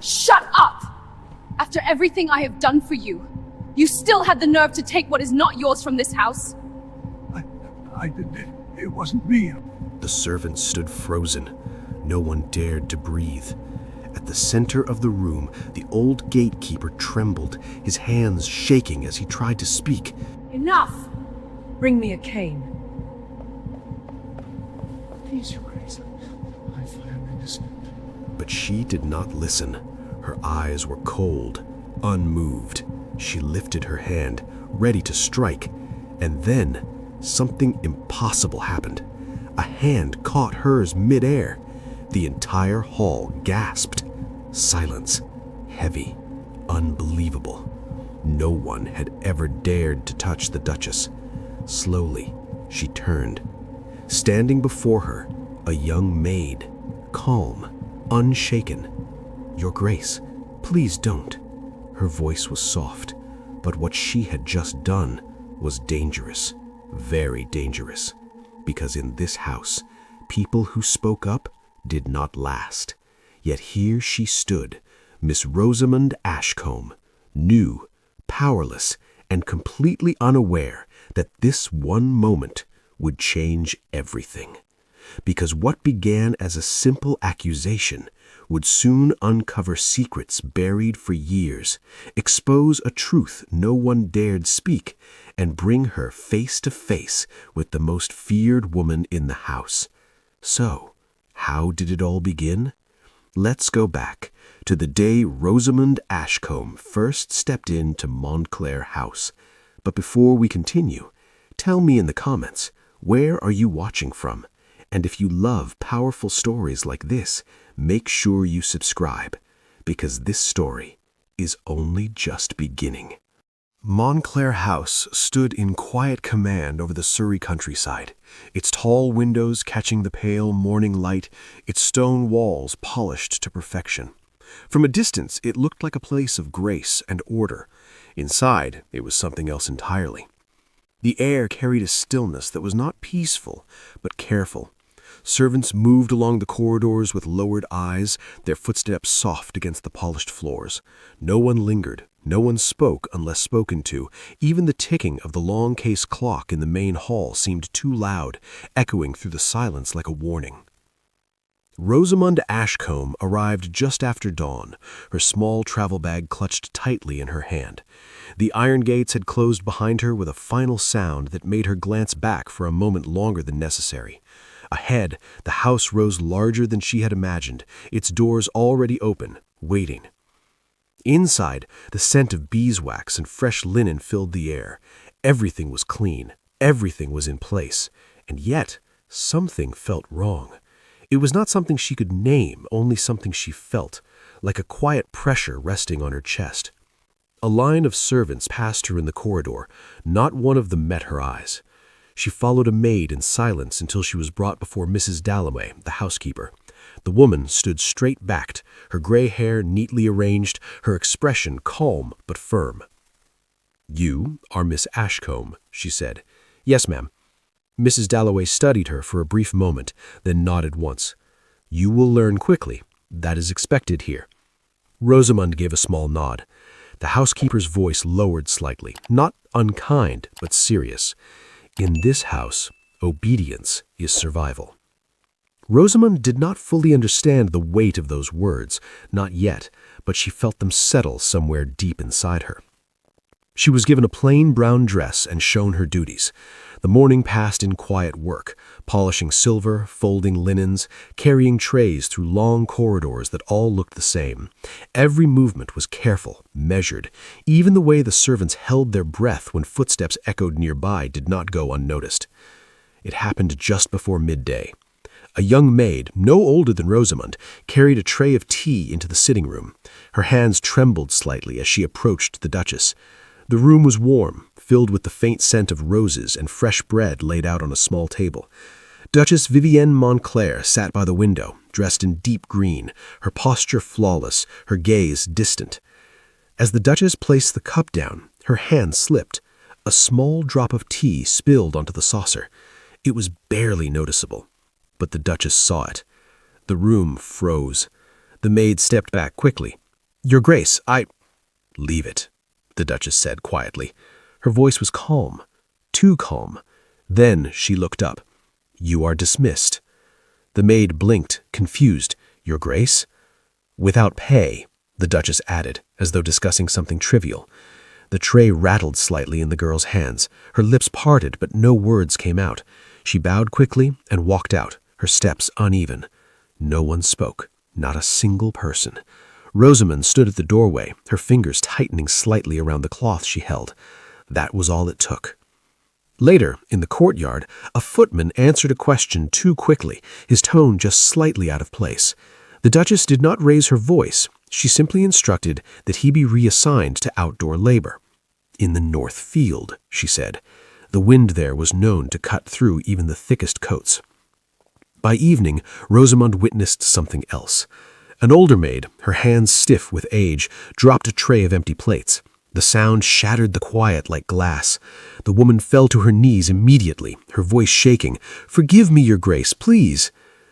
Shut up! After everything I have done for you, you still had the nerve to take what is not yours from this house? I did it. It wasn't me. The servant stood frozen. No one dared to breathe. At the center of the room, the old gatekeeper trembled, his hands shaking as he tried to speak. Enough! Bring me a cane. Please, Your Grace. I am innocent. But she did not listen. Her eyes were cold, unmoved. She lifted her hand, ready to strike, and then something impossible happened. A hand caught hers midair. The entire hall gasped. Silence. Heavy. Unbelievable. No one had ever dared to touch the Duchess. Slowly, she turned. Standing before her, a young maid, calm, unshaken. "Your Grace, please don't." Her voice was soft, but what she had just done was dangerous, very dangerous, because in this house, people who spoke up did not last. Yet here she stood, Miss Rosamond Ashcombe, new, powerless, and completely unaware that this one moment would change everything. Because what began as a simple accusation would soon uncover secrets buried for years, expose a truth no one dared speak, and bring her face to face with the most feared woman in the house. So, how did it all begin? Let's go back to the day Rosamond Ashcombe first stepped into Montclair House. But before we continue, tell me in the comments, where are you watching from? And if you love powerful stories like this, make sure you subscribe, because this story is only just beginning. Montclair House stood in quiet command over the Surrey countryside, its tall windows catching the pale morning light, its stone walls polished to perfection. From a distance, it looked like a place of grace and order. Inside, it was something else entirely. The air carried a stillness that was not peaceful, but careful. Servants moved along the corridors with lowered eyes, their footsteps soft against the polished floors. No one lingered. No one spoke unless spoken to. Even the ticking of the long case clock in the main hall seemed too loud, echoing through the silence like a warning. Rosamond Ashcombe arrived just after dawn, her small travel bag clutched tightly in her hand. The iron gates had closed behind her with a final sound that made her glance back for a moment longer than necessary. Ahead, the house rose larger than she had imagined, its doors already open, waiting. Inside, the scent of beeswax and fresh linen filled the air. Everything was clean, everything was in place, and yet something felt wrong. It was not something she could name, only something she felt, like a quiet pressure resting on her chest. A line of servants passed her in the corridor. Not one of them met her eyes. She followed a maid in silence until she was brought before Mrs. Dalloway, the housekeeper. The woman stood straight-backed, her gray hair neatly arranged, her expression calm but firm. "You are Miss Ashcombe," she said. "Yes, ma'am." Mrs. Dalloway studied her for a brief moment, then nodded once. "You will learn quickly. That is expected here." Rosamond gave a small nod. The housekeeper's voice lowered slightly, not unkind, but serious. "In this house, obedience is survival." Rosamond did not fully understand the weight of those words, not yet, but she felt them settle somewhere deep inside her. She was given a plain brown dress and shown her duties. The morning passed in quiet work, polishing silver, folding linens, carrying trays through long corridors that all looked the same. Every movement was careful, measured. Even the way the servants held their breath when footsteps echoed nearby did not go unnoticed. It happened just before midday. A young maid, no older than Rosamond, carried a tray of tea into the sitting room. Her hands trembled slightly as she approached the Duchess. The room was warm, filled with the faint scent of roses and fresh bread laid out on a small table. Duchess Vivienne Montclair sat by the window, dressed in deep green, her posture flawless, her gaze distant. As the Duchess placed the cup down, her hand slipped. A small drop of tea spilled onto the saucer. It was barely noticeable, but the Duchess saw it. The room froze. The maid stepped back quickly. "Your Grace, I—" "Leave it," the Duchess said quietly. Her voice was calm, too calm. Then she looked up. "You are dismissed." The maid blinked, confused. "Your Grace?" "Without pay," the Duchess added, as though discussing something trivial. The tray rattled slightly in the girl's hands. Her lips parted, but no words came out. She bowed quickly and walked out, her steps uneven. No one spoke, not a single person. Rosamond stood at the doorway, her fingers tightening slightly around the cloth she held. That was all it took. Later, in the courtyard, a footman answered a question too quickly, his tone just slightly out of place. The Duchess did not raise her voice. She simply instructed that he be reassigned to outdoor labor. "In the north field," she said. The wind there was known to cut through even the thickest coats. By evening, Rosamond witnessed something else. An older maid, her hands stiff with age, dropped a tray of empty plates. The sound shattered the quiet like glass. The woman fell to her knees immediately, her voice shaking. "Forgive me, Your Grace, please."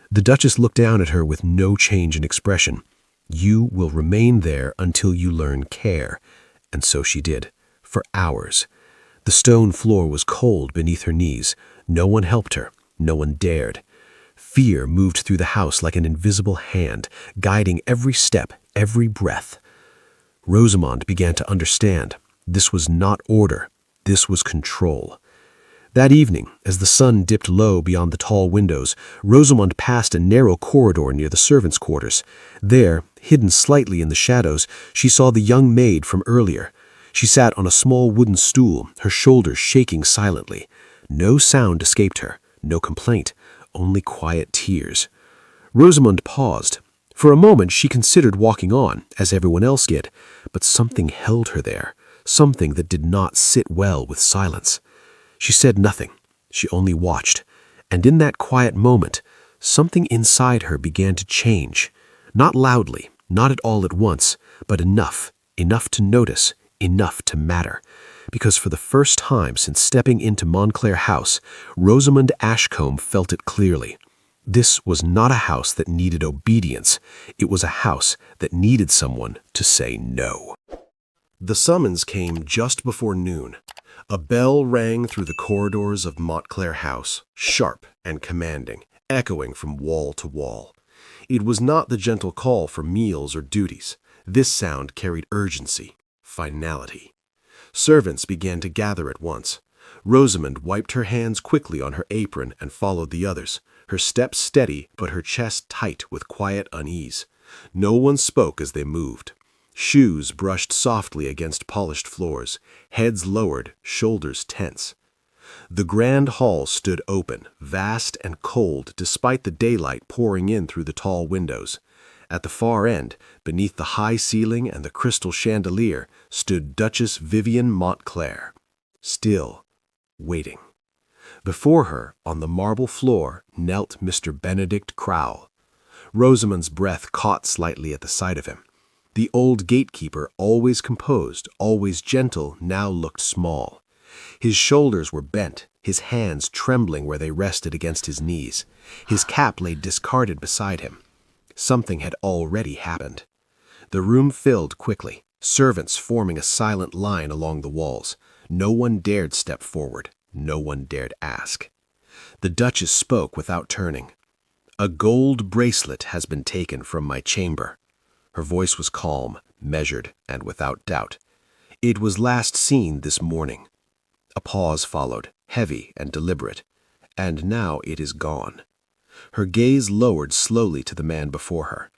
The Duchess looked down at her with no change in expression. "You will remain there until you learn care." And so she did, for hours. The stone floor was cold beneath her knees. No one helped her. No one dared. Fear moved through the house like an invisible hand, guiding every step, every breath. Rosamond began to understand. This was not order. This was control. That evening, as the sun dipped low beyond the tall windows, Rosamond passed a narrow corridor near the servants' quarters. There, hidden slightly in the shadows, she saw the young maid from earlier. She sat on a small wooden stool, her shoulders shaking silently. No sound escaped her, no complaint, only quiet tears. Rosamond paused. For a moment she considered walking on, as everyone else did, but something held her there, something that did not sit well with silence. She said nothing. She only watched. And in that quiet moment, something inside her began to change. Not loudly, not at all at once, but enough to notice, enough to matter. Because for the first time since stepping into Montclair House, Rosamond Ashcombe felt it clearly. This was not a house that needed obedience. It was a house that needed someone to say no. The summons came just before noon. A bell rang through the corridors of Montclair House, sharp and commanding, echoing from wall to wall. It was not the gentle call for meals or duties. This sound carried urgency, finality. Servants began to gather at once. Rosamond wiped her hands quickly on her apron and followed the others, her steps steady but her chest tight with quiet unease. No one spoke as they moved. Shoes brushed softly against polished floors, heads lowered, shoulders tense. The grand hall stood open, vast and cold despite the daylight pouring in through the tall windows. At the far end, beneath the high ceiling and the crystal chandelier, stood Duchess Vivian Montclair, still, waiting. Before her, on the marble floor, knelt Mr. Benedict Crowle. Rosamond's breath caught slightly at the sight of him. The old gatekeeper, always composed, always gentle, now looked small. His shoulders were bent, his hands trembling where they rested against his knees. His cap lay discarded beside him. Something had already happened. The room filled quickly, servants forming a silent line along the walls. No one dared step forward. No one dared ask. The Duchess spoke without turning. "A gold bracelet has been taken from my chamber." Her voice was calm, measured, and without doubt. "It was last seen this morning." A pause followed, heavy and deliberate. "And now it is gone." Her gaze lowered slowly to the man before her.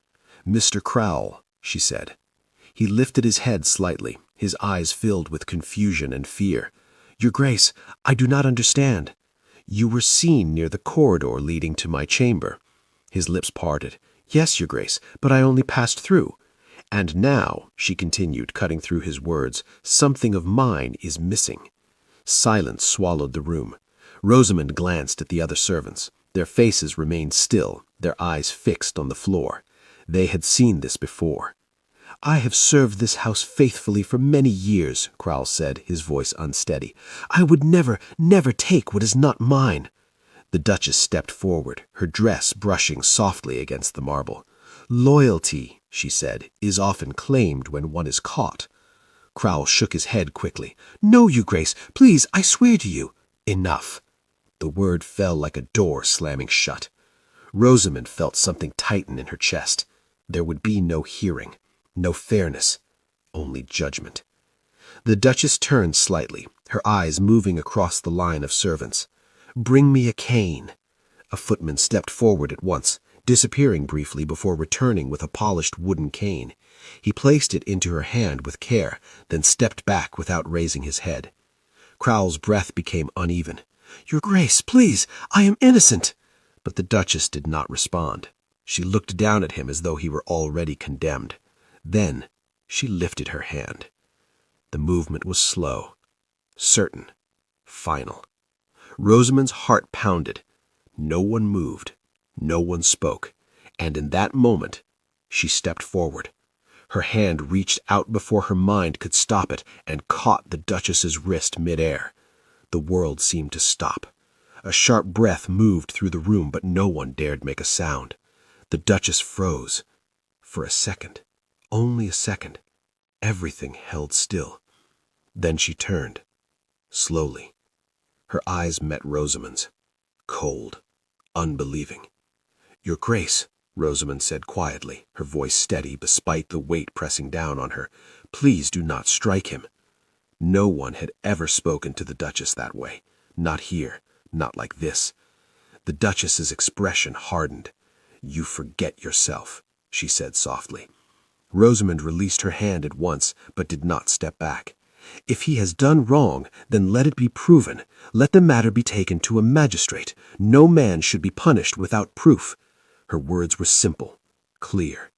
"Mr. Crowle," she said. He lifted his head slightly, his eyes filled with confusion and fear. "Your Grace, I do not understand." "You were seen near the corridor leading to my chamber." His lips parted. "Yes, Your Grace, but I only passed through." "And now," she continued, cutting through his words, "something of mine is missing." Silence swallowed the room. Rosamond glanced at the other servants. Their faces remained still, their eyes fixed on the floor. They had seen this before. "I have served this house faithfully for many years," Crowle said, his voice unsteady. "I would never take what is not mine." The Duchess stepped forward, her dress brushing softly against the marble. Loyalty, she said, is often claimed when one is caught. Crowell shook his head quickly. No, Your Grace, please, I swear to you. Enough. The word fell like a door slamming shut. Rosamond felt something tighten in her chest. There would be no hearing, no fairness, only judgment. The Duchess turned slightly, her eyes moving across the line of servants. Bring me a cane. A footman stepped forward at once, disappearing briefly before returning with a polished wooden cane. He placed it into her hand with care, then stepped back without raising his head. Crowell's breath became uneven. Your Grace, please, I am innocent. But the Duchess did not respond. She looked down at him as though he were already condemned. Then she lifted her hand. The movement was slow, certain, final. Rosamond's heart pounded. No one moved, no one spoke, and in that moment she stepped forward. Her hand reached out before her mind could stop it and caught the Duchess's wrist midair. The world seemed to stop. A sharp breath moved through the room, but no one dared make a sound. The Duchess froze. For a second, only a second, everything held still. Then she turned, slowly. Her eyes met Rosamond's, cold, unbelieving. Your Grace, Rosamond said quietly, her voice steady despite the weight pressing down on her, please do not strike him. No one had ever spoken to the Duchess that way. Not here, not like this. The Duchess's expression hardened. You forget yourself, she said softly. Rosamond released her hand at once, but did not step back. If he has done wrong, then let it be proven. Let the matter be taken to a magistrate. No man should be punished without proof. Her words were simple, clear,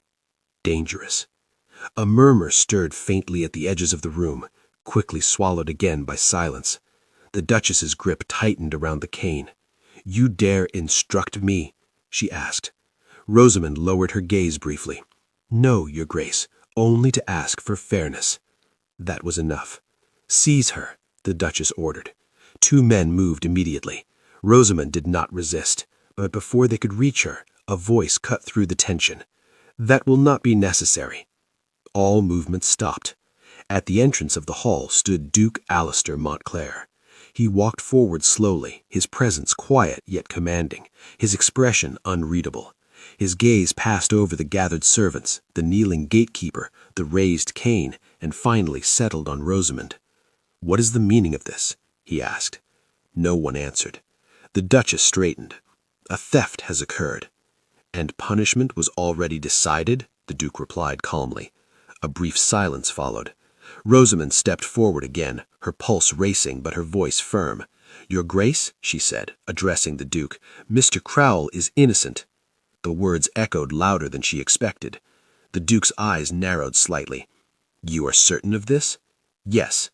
dangerous. A murmur stirred faintly at the edges of the room, quickly swallowed again by silence. The Duchess's grip tightened around the cane. You dare instruct me? She asked. Rosamond lowered her gaze briefly. No, Your Grace, only to ask for fairness. That was enough. Seize her, the Duchess ordered. Two men moved immediately. Rosamond did not resist, but before they could reach her, a voice cut through the tension. That will not be necessary. All movement stopped. At the entrance of the hall stood Duke Alistair Montclair. He walked forward slowly, his presence quiet yet commanding, his expression unreadable. His gaze passed over the gathered servants, the kneeling gatekeeper, the raised cane, and finally settled on Rosamond. What is the meaning of this? He asked. No one answered. The Duchess straightened. A theft has occurred. And punishment was already decided? The Duke replied calmly. A brief silence followed. Rosamond stepped forward again, her pulse racing but her voice firm. Your Grace, she said, addressing the Duke, Mr. Crowell is innocent. The words echoed louder than she expected. The Duke's eyes narrowed slightly. You are certain of this? Yes.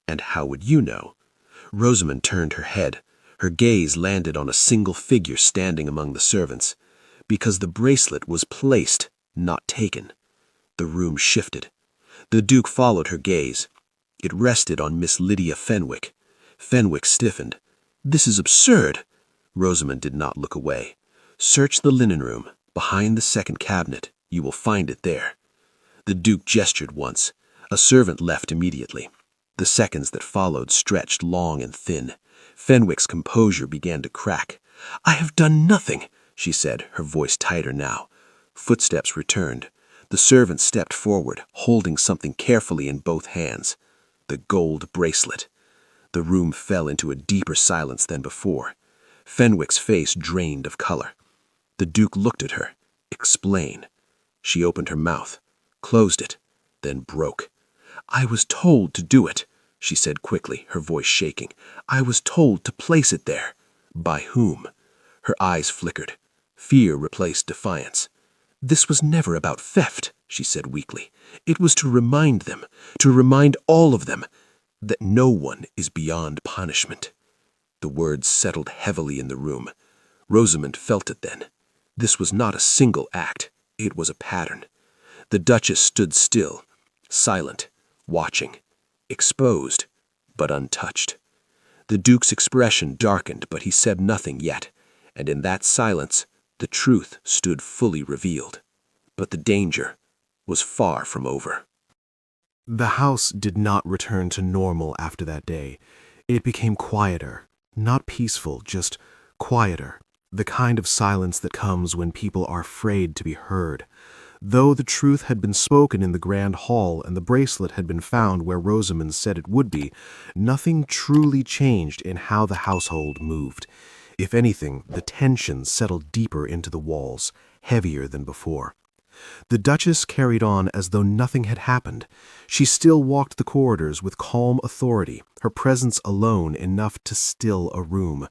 And how would you know? Rosamond turned her head. Her gaze landed on a single figure standing among the servants. Because the bracelet was placed, not taken. The room shifted. The Duke followed her gaze. It rested on Miss Lydia Fenwick. Fenwick stiffened. This is absurd. Rosamond did not look away. Search the linen room, behind the second cabinet. You will find it there. The Duke gestured once. A servant left immediately. The seconds that followed stretched long and thin. Fenwick's composure began to crack. I have done nothing, she said, her voice tighter now. Footsteps returned. The servant stepped forward, holding something carefully in both hands. The gold bracelet. The room fell into a deeper silence than before. Fenwick's face drained of color. The Duke looked at her. Explain. She opened her mouth, closed it, then broke. I was told to do it, she said quickly, her voice shaking. I was told to place it there. By whom? Her eyes flickered. Fear replaced defiance. This was never about theft, she said weakly. It was to remind them, to remind all of them, that no one is beyond punishment. The words settled heavily in the room. Rosamond felt it then. This was not a single act. It was a pattern. The Duchess stood still, silent, watching, exposed, but untouched. The Duke's expression darkened, but he said nothing yet, and in that silence, the truth stood fully revealed. But the danger was far from over. The house did not return to normal after that day. It became quieter, not peaceful, just quieter, the kind of silence that comes when people are afraid to be heard. Though the truth had been spoken in the grand hall and the bracelet had been found where Rosamond said it would be, nothing truly changed in how the household moved. If anything, the tension settled deeper into the walls, heavier than before. The Duchess carried on as though nothing had happened. She still walked the corridors with calm authority, her presence alone enough to still a room.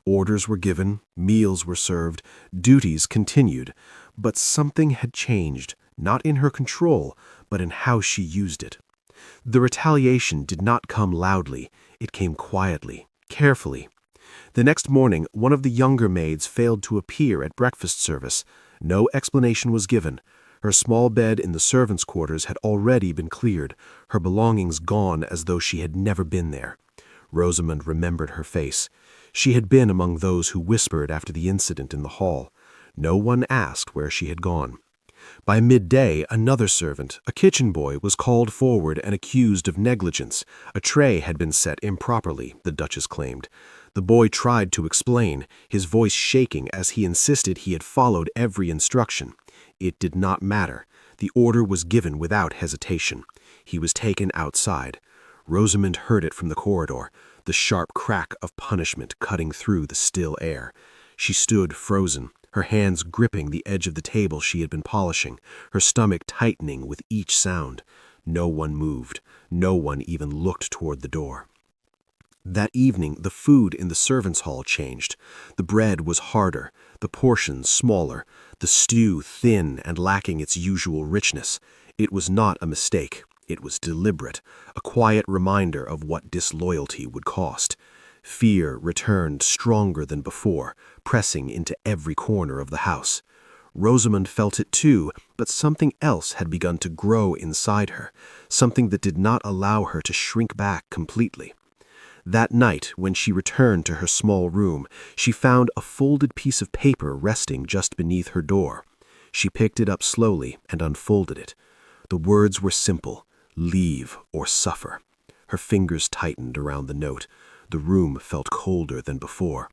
Orders were given, meals were served, duties continued, but something had changed, not in her control, but in how she used it. The retaliation did not come loudly, it came quietly, carefully. The next morning, one of the younger maids failed to appear at breakfast service. No explanation was given. Her small bed in the servants' quarters had already been cleared, her belongings gone as though she had never been there. Rosamond remembered her face. She had been among those who whispered after the incident in the hall. No one asked where she had gone. By midday, another servant, a kitchen boy, was called forward and accused of negligence. A tray had been set improperly, the Duchess claimed. The boy tried to explain, his voice shaking as he insisted he had followed every instruction. It did not matter. The order was given without hesitation. He was taken outside. Rosamond heard it from the corridor, the sharp crack of punishment cutting through the still air. She stood frozen, her hands gripping the edge of the table she had been polishing, her stomach tightening with each sound. No one moved. No one even looked toward the door. That evening, the food in the servants' hall changed. The bread was harder, the portions smaller, the stew thin and lacking its usual richness. It was not a mistake. It was deliberate, a quiet reminder of what disloyalty would cost. Fear returned stronger than before, pressing into every corner of the house. Rosamond felt it too, but something else had begun to grow inside her, something that did not allow her to shrink back completely. That night, when she returned to her small room, she found a folded piece of paper resting just beneath her door. She picked it up slowly and unfolded it. The words were simple: leave or suffer. Her fingers tightened around the note. The room felt colder than before.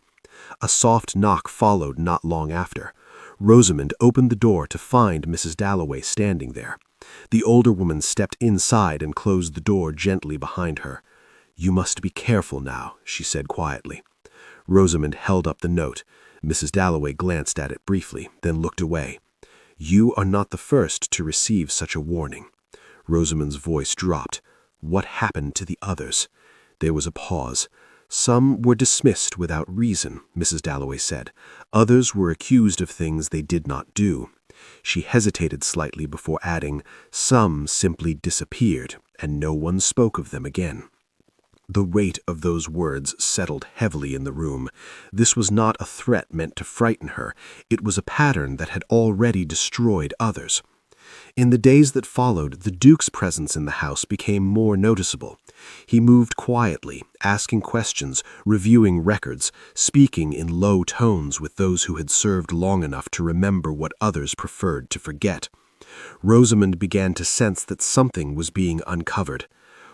A soft knock followed not long after. Rosamond opened the door to find Mrs. Dalloway standing there. The older woman stepped inside and closed the door gently behind her. "You must be careful now," she said quietly. Rosamond held up the note. Mrs. Dalloway glanced at it briefly, then looked away. "You are not the first to receive such a warning." Rosamond's voice dropped. "What happened to the others?" There was a pause. "Some were dismissed without reason," Mrs. Dalloway said. "Others were accused of things they did not do." She hesitated slightly before adding, "Some simply disappeared, and no one spoke of them again." The weight of those words settled heavily in the room. This was not a threat meant to frighten her. It was a pattern that had already destroyed others. In the days that followed, the Duke's presence in the house became more noticeable. He moved quietly, asking questions, reviewing records, speaking in low tones with those who had served long enough to remember what others preferred to forget. Rosamond began to sense that something was being uncovered.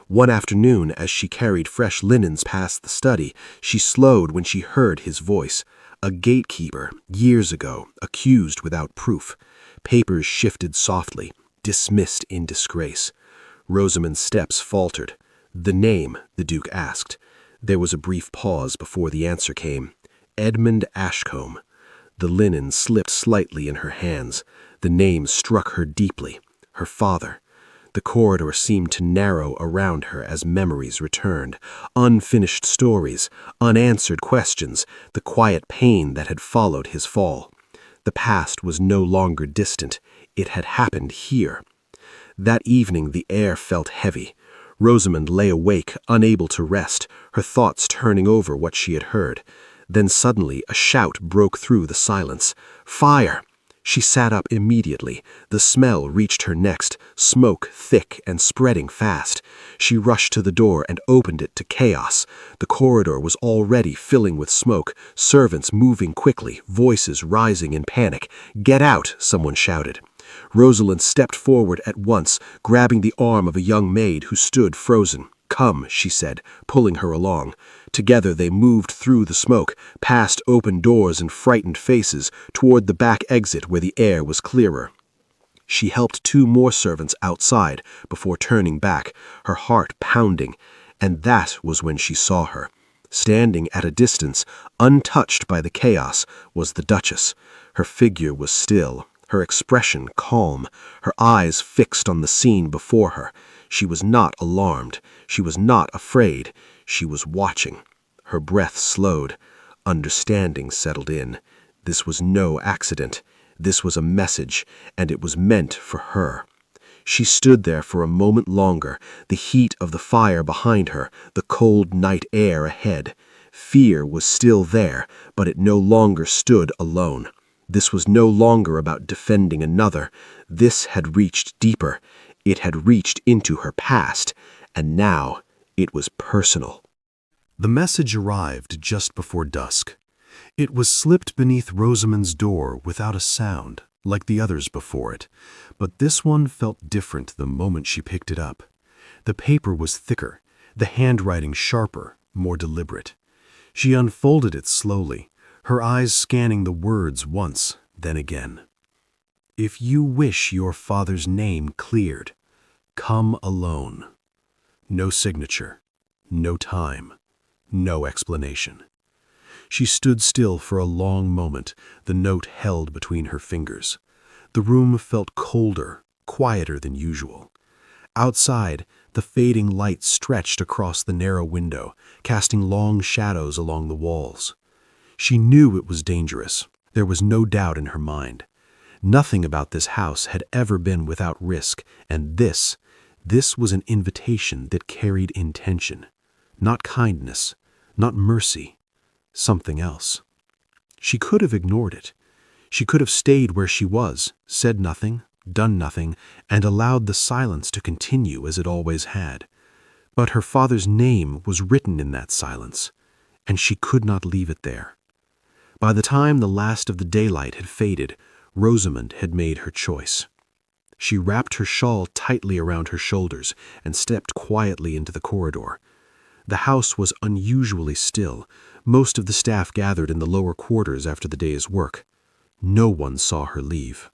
One afternoon, as she carried fresh linens past the study, she slowed when she heard his voice. A gatekeeper, years ago, accused without proof. Papers shifted softly, dismissed in disgrace. Rosamond's steps faltered. "The name?" the Duke asked. There was a brief pause before the answer came. "Edmund Ashcombe." The linen slipped slightly in her hands. The name struck her deeply. Her father. The corridor seemed to narrow around her as memories returned. Unfinished stories, unanswered questions, the quiet pain that had followed his fall. The past was no longer distant. It had happened here. That evening the air felt heavy. Rosamond lay awake, unable to rest, her thoughts turning over what she had heard. Then suddenly a shout broke through the silence. "Fire!" She sat up immediately. The smell reached her next, smoke thick and spreading fast. She rushed to the door and opened it to chaos. The corridor was already filling with smoke, servants moving quickly, voices rising in panic. "Get out!" someone shouted. Rosalind stepped forward at once, grabbing the arm of a young maid who stood frozen. "Come," she said, pulling her along. Together they moved through the smoke, past open doors and frightened faces, toward the back exit where the air was clearer. She helped 2 more servants outside before turning back, her heart pounding, and that was when she saw her. Standing at a distance, untouched by the chaos, was the Duchess. Her figure was still, her expression calm, her eyes fixed on the scene before her. She was not alarmed. She was not afraid. She was watching. Her breath slowed. Understanding settled in. This was no accident. This was a message, and it was meant for her. She stood there for a moment longer, the heat of the fire behind her, the cold night air ahead. Fear was still there, but it no longer stood alone. This was no longer about defending another. This had reached deeper. It had reached into her past, and now it was personal. The message arrived just before dusk. It was slipped beneath Rosamond's door without a sound, like the others before it, but this one felt different the moment she picked it up. The paper was thicker, the handwriting sharper, more deliberate. She unfolded it slowly, her eyes scanning the words once, then again. "If you wish your father's name cleared, come alone." No signature, no time, no explanation. She stood still for a long moment, the note held between her fingers. The room felt colder, quieter than usual. Outside, the fading light stretched across the narrow window, casting long shadows along the walls. She knew it was dangerous. There was no doubt in her mind. Nothing about this house had ever been without risk, and this was an invitation that carried intention. Not kindness, not mercy, something else. She could have ignored it. She could have stayed where she was, said nothing, done nothing, and allowed the silence to continue as it always had. But her father's name was written in that silence, and she could not leave it there. By the time the last of the daylight had faded, Rosamond had made her choice. She wrapped her shawl tightly around her shoulders and stepped quietly into the corridor. The house was unusually still. Most of the staff gathered in the lower quarters after the day's work. No one saw her leave.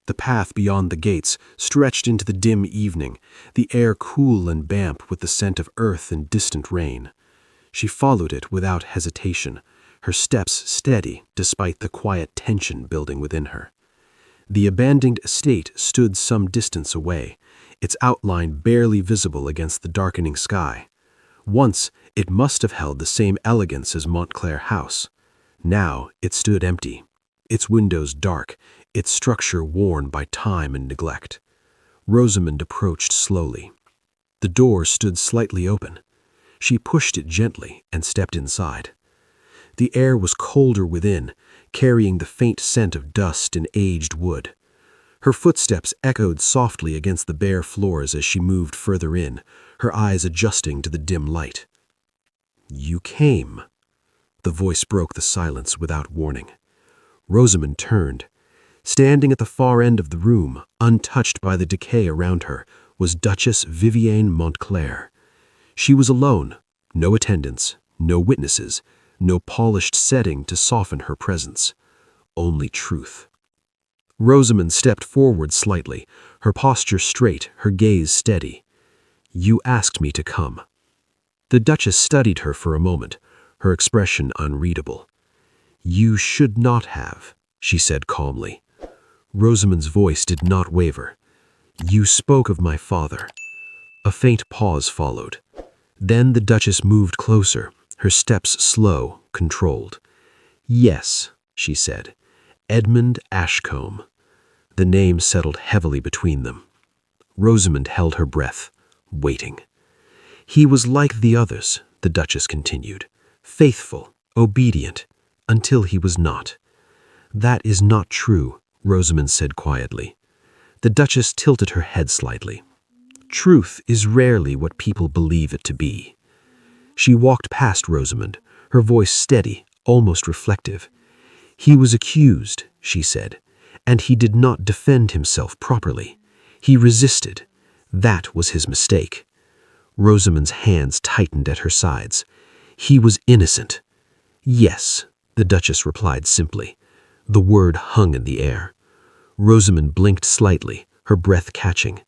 The path beyond the gates stretched into the dim evening, the air cool and damp with the scent of earth and distant rain. She followed it without hesitation, her steps steady despite the quiet tension building within her. The abandoned estate stood some distance away, its outline barely visible against the darkening sky. Once it must have held the same elegance as Montclair House. Now it stood empty, its windows dark, its structure worn by time and neglect. Rosamond approached slowly. The door stood slightly open. She pushed it gently and stepped inside. The air was colder within, carrying the faint scent of dust and aged wood. Her footsteps echoed softly against the bare floors as she moved further in, her eyes adjusting to the dim light. "You came." The voice broke the silence without warning. Rosamond turned. Standing at the far end of the room, untouched by the decay around her, was Duchess Vivienne Montclair. She was alone, no attendants, no witnesses, no polished setting to soften her presence. Only truth. Rosamond stepped forward slightly, her posture straight, her gaze steady. "You asked me to come." The Duchess studied her for a moment, her expression unreadable. "You should not have," she said calmly. Rosamond's voice did not waver. "You spoke of my father." A faint pause followed. Then the Duchess moved closer, her steps slow, controlled. "Yes," she said, "Edmund Ashcombe." The name settled heavily between them. Rosamond held her breath, waiting. "He was like the others," the Duchess continued, "faithful, obedient, until he was not." "That is not true," Rosamond said quietly. The Duchess tilted her head slightly. "Truth is rarely what people believe it to be." She walked past Rosamond, her voice steady, almost reflective. "He was accused," she said, And he did not defend himself properly. He resisted. That was his mistake. Rosamond's hands tightened at her sides. He was innocent. Yes, the Duchess replied simply. The word hung in the air. Rosamond blinked slightly, her breath catching.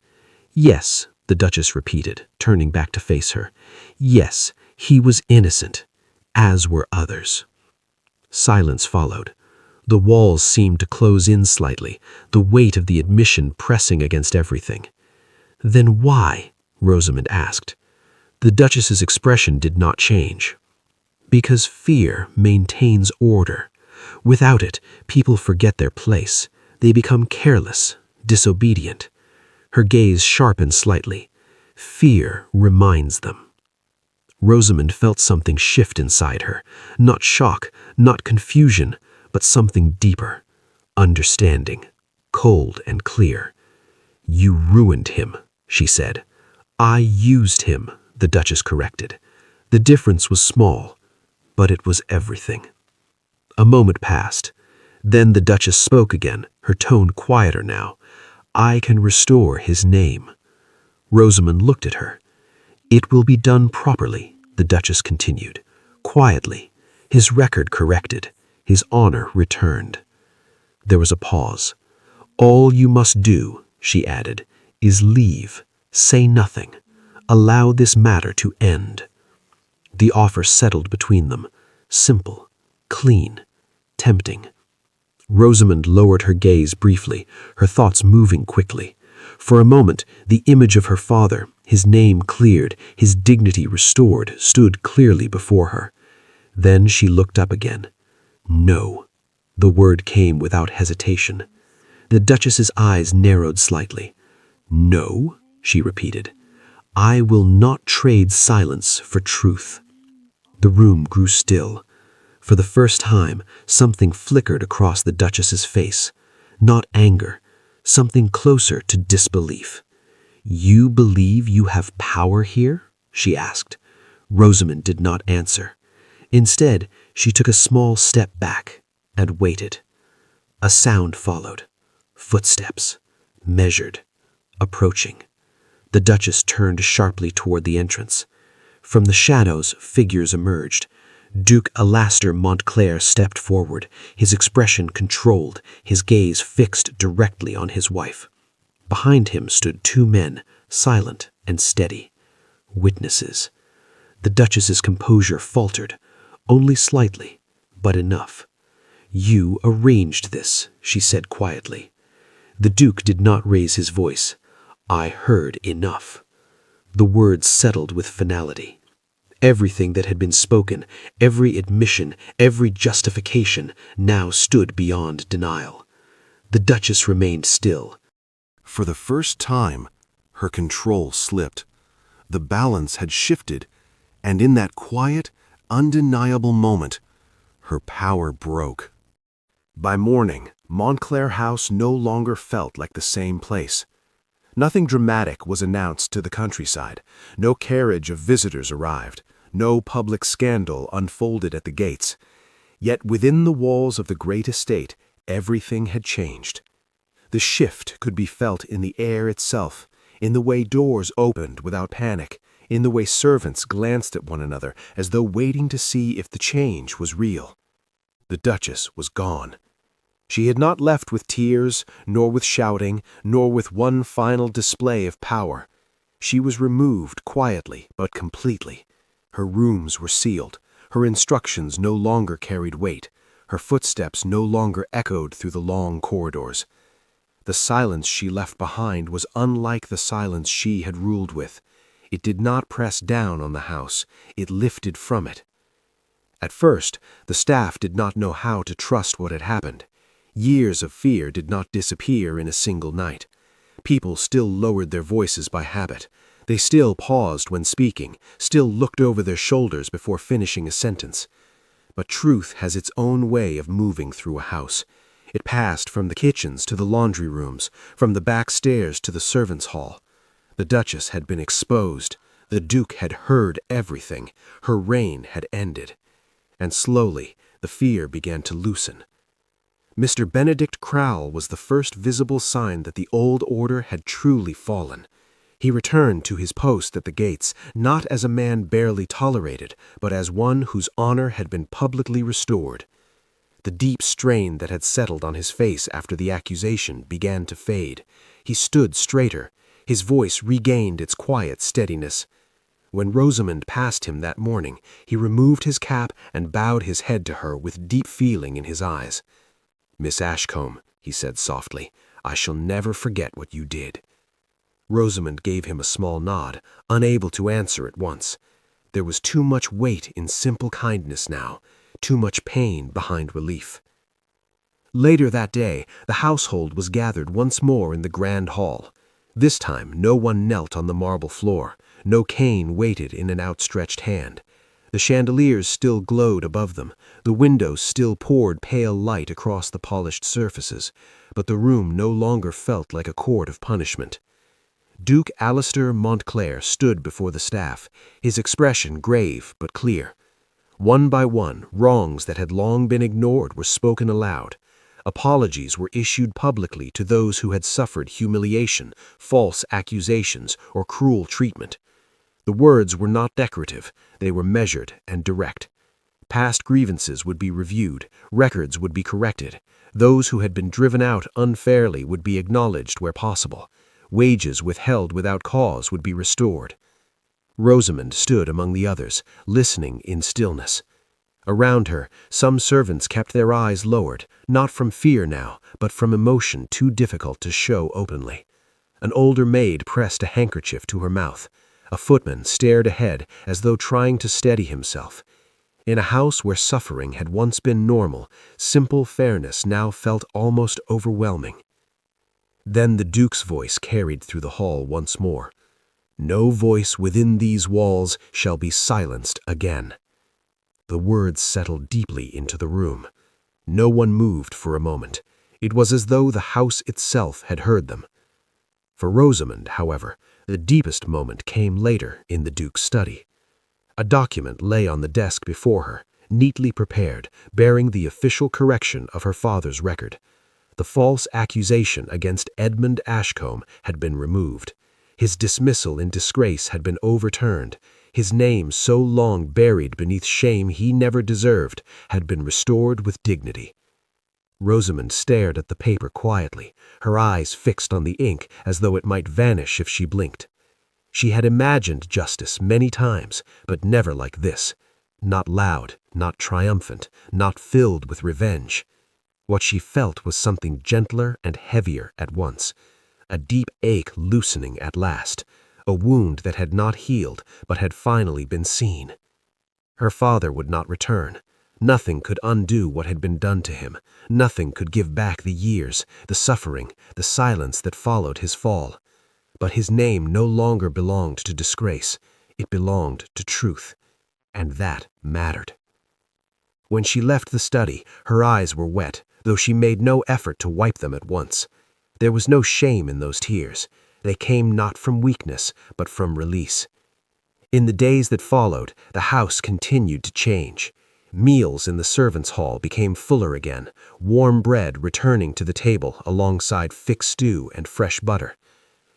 Yes, the Duchess repeated, turning back to face her. Yes, he was innocent, as were others. Silence followed. The walls seemed to close in slightly, the weight of the admission pressing against everything. Then why? Rosamond asked. The Duchess's expression did not change. Because fear maintains order. Without it, people forget their place. They become careless, disobedient. Her gaze sharpened slightly. Fear reminds them. Rosamond felt something shift inside her. Not shock, not confusion, but something deeper. Understanding. Cold and clear. You ruined him, she said. I used him, the Duchess corrected. The difference was small, but it was everything. A moment passed. Then the Duchess spoke again, her tone quieter now. I can restore his name. Rosamond looked at her. It will be done properly, the Duchess continued, quietly. His record corrected, his honor returned. There was a pause. All you must do, she added, is leave, say nothing, allow this matter to end. The offer settled between them, simple, clean, tempting. Rosamond lowered her gaze briefly, her thoughts moving quickly. For a moment, the image of her father, his name cleared, his dignity restored, stood clearly before her. Then she looked up again. No. The word came without hesitation. The Duchess's eyes narrowed slightly. No, she repeated. I will not trade silence for truth. The room grew still. For the first time, something flickered across the Duchess's face. Not anger, something closer to disbelief. You believe you have power here? She asked. Rosamond did not answer. Instead, she took a small step back and waited. A sound followed. Footsteps. Measured. Approaching. The Duchess turned sharply toward the entrance. From the shadows, figures emerged. Duke Alastair Montclair stepped forward, his expression controlled, his gaze fixed directly on his wife. Behind him stood two men, silent and steady. Witnesses. The Duchess's composure faltered, only slightly, but enough. You arranged this, she said quietly. The Duke did not raise his voice. I heard enough. The words settled with finality. Everything that had been spoken, every admission, every justification, now stood beyond denial. The Duchess remained still. For the first time, her control slipped. The balance had shifted, and in that quiet, undeniable moment, her power broke. By morning, Montclair House no longer felt like the same place. Nothing dramatic was announced to the countryside. No carriage of visitors arrived. No public scandal unfolded at the gates. Yet within the walls of the great estate, everything had changed. The shift could be felt in the air itself, in the way doors opened without panic, in the way servants glanced at one another as though waiting to see if the change was real. The Duchess was gone. She had not left with tears, nor with shouting, nor with one final display of power. She was removed quietly but completely. Her rooms were sealed. Her instructions no longer carried weight. Her footsteps no longer echoed through the long corridors. The silence she left behind was unlike the silence she had ruled with. It did not press down on the house. It lifted from it. At first, the staff did not know how to trust what had happened. Years of fear did not disappear in a single night. People still lowered their voices by habit. They still paused when speaking, still looked over their shoulders before finishing a sentence. But truth has its own way of moving through a house. It passed from the kitchens to the laundry rooms, from the back stairs to the servants' hall. The Duchess had been exposed. The Duke had heard everything. Her reign had ended. And slowly, the fear began to loosen. Mr. Benedict Crowell was the first visible sign that the old order had truly fallen. He returned to his post at the gates, not as a man barely tolerated, but as one whose honor had been publicly restored. The deep strain that had settled on his face after the accusation began to fade. He stood straighter. His voice regained its quiet steadiness. When Rosamond passed him that morning, he removed his cap and bowed his head to her with deep feeling in his eyes. "Miss Ashcombe," he said softly, "I shall never forget what you did." Rosamond gave him a small nod, unable to answer at once. There was too much weight in simple kindness now, too much pain behind relief. Later that day, the household was gathered once more in the grand hall. This time, no one knelt on the marble floor. No cane waited in an outstretched hand. The chandeliers still glowed above them. The windows still poured pale light across the polished surfaces, but the room no longer felt like a court of punishment. Duke Alistair Montclair stood before the staff, his expression grave but clear. One by one, wrongs that had long been ignored were spoken aloud. Apologies were issued publicly to those who had suffered humiliation, false accusations, or cruel treatment. The words were not decorative, they were measured and direct. Past grievances would be reviewed, records would be corrected. Those who had been driven out unfairly would be acknowledged where possible. Wages withheld without cause would be restored. Rosamond stood among the others, listening in stillness. Around her, some servants kept their eyes lowered, not from fear now, but from emotion too difficult to show openly. An older maid pressed a handkerchief to her mouth. A footman stared ahead as though trying to steady himself. In a house where suffering had once been normal, simple fairness now felt almost overwhelming. Then the Duke's voice carried through the hall once more. "No voice within these walls shall be silenced again." The words settled deeply into the room. No one moved for a moment. It was as though the house itself had heard them. For Rosamond, however, the deepest moment came later in the Duke's study. A document lay on the desk before her, neatly prepared, bearing the official correction of her father's record. The false accusation against Edmund Ashcombe had been removed. His dismissal in disgrace had been overturned. His name, so long buried beneath shame he never deserved, had been restored with dignity. Rosamond stared at the paper quietly, her eyes fixed on the ink as though it might vanish if she blinked. She had imagined justice many times, but never like this. Not loud, not triumphant, not filled with revenge. What she felt was something gentler and heavier at once. A deep ache loosening at last. A wound that had not healed, but had finally been seen. Her father would not return. Nothing could undo what had been done to him. Nothing could give back the years, the suffering, the silence that followed his fall. But his name no longer belonged to disgrace. It belonged to truth. And that mattered. When she left the study, her eyes were wet, though she made no effort to wipe them at once. There was no shame in those tears. They came not from weakness, but from release. In the days that followed, the house continued to change. Meals in the servants' hall became fuller again, warm bread returning to the table alongside thick stew and fresh butter.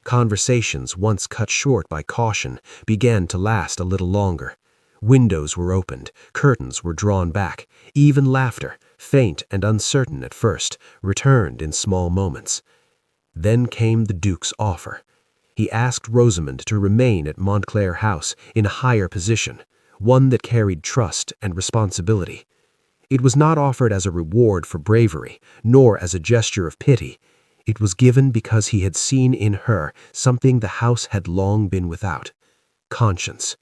Conversations, once cut short by caution, began to last a little longer. Windows were opened, curtains were drawn back. Even laughter, faint and uncertain at first, returned in small moments. Then came the Duke's offer. He asked Rosamond to remain at Montclair House in a higher position, one that carried trust and responsibility. It was not offered as a reward for bravery, nor as a gesture of pity. It was given because he had seen in her something the house had long been without: conscience.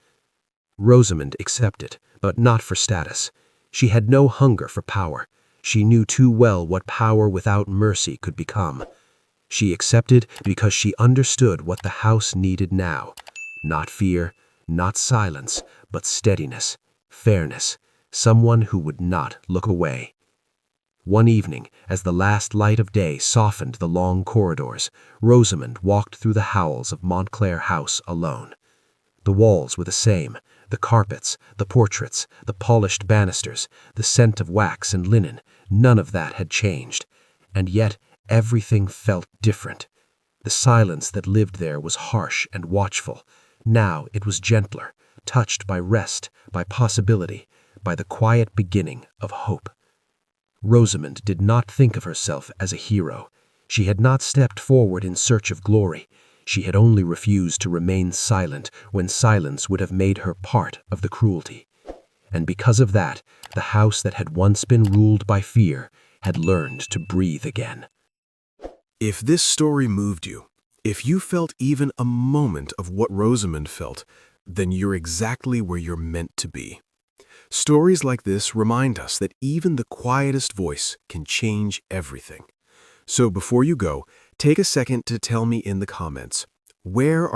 Rosamond accepted, but not for status. She had no hunger for power. She knew too well what power without mercy could become. She accepted because she understood what the house needed now. Not fear, not silence, but steadiness, fairness, someone who would not look away. One evening, as the last light of day softened the long corridors, Rosamond walked through the howls of Montclair House alone. The walls were the same, the carpets, the portraits, the polished banisters, the scent of wax and linen, None of that had changed, and yet everything felt different. The silence that lived there was harsh and watchful. Now it was gentler, touched by rest, by possibility, by the quiet beginning of hope. Rosamond did not think of herself as a hero. She had not stepped forward in search of glory. She had only refused to remain silent when silence would have made her part of the cruelty. And because of that, the house that had once been ruled by fear had learned to breathe again. If this story moved you, if you felt even a moment of what Rosamond felt, then you're exactly where you're meant to be. Stories like this remind us that even the quietest voice can change everything. So before you go, take a second to tell me in the comments, where are